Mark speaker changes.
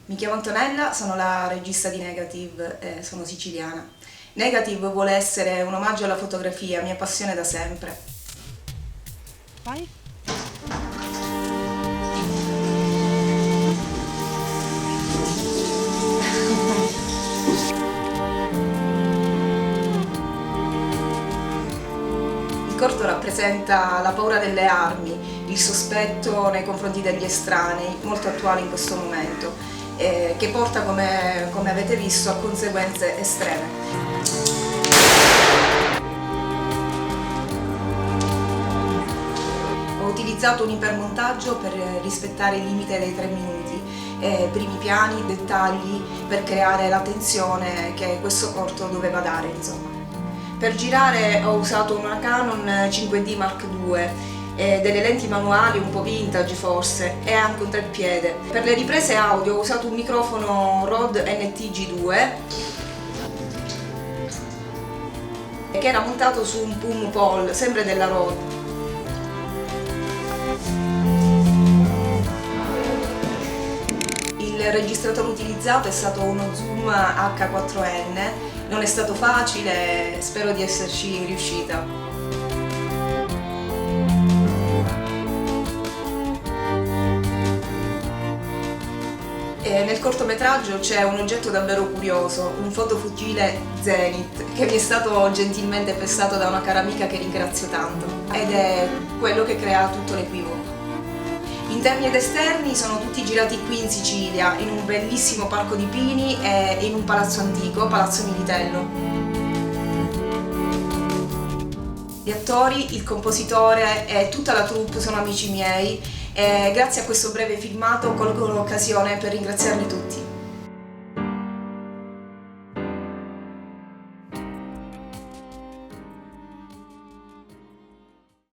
Speaker 1: Mi chiamo Antonella, sono la regista di Negative e sono siciliana. Negative vuole essere un omaggio alla fotografia, mia passione da sempre.
Speaker 2: Vai.
Speaker 1: Il corto rappresenta la paura delle armi, il sospetto nei confronti degli estranei, molto attuale in questo momento, che porta, come avete visto, a conseguenze estreme. Ho utilizzato un ipermontaggio per rispettare il limite dei 3 minuti, primi piani, dettagli, per creare la tensione che questo corto doveva dare, insomma. Per girare ho usato una Canon 5D Mark II, delle lenti manuali un po' vintage forse, e anche un treppiede. Per le riprese audio ho usato un microfono Rode NTG2 che era montato su un PUM Pole, sempre della Rode. Il registratore utilizzato è stato uno Zoom H4n, non è stato facile, spero di esserci riuscita. Nel cortometraggio c'è un oggetto davvero curioso, un fotofucile Zenith, che mi è stato gentilmente prestato da una cara amica che ringrazio tanto, ed è quello che crea tutto l'equivoco. Interni ed esterni sono tutti girati qui in Sicilia, in un bellissimo parco di pini e in un palazzo antico, Palazzo Militello. Gli attori, il compositore e tutta la troupe sono amici miei e grazie a questo breve filmato colgo l'occasione per ringraziarli tutti.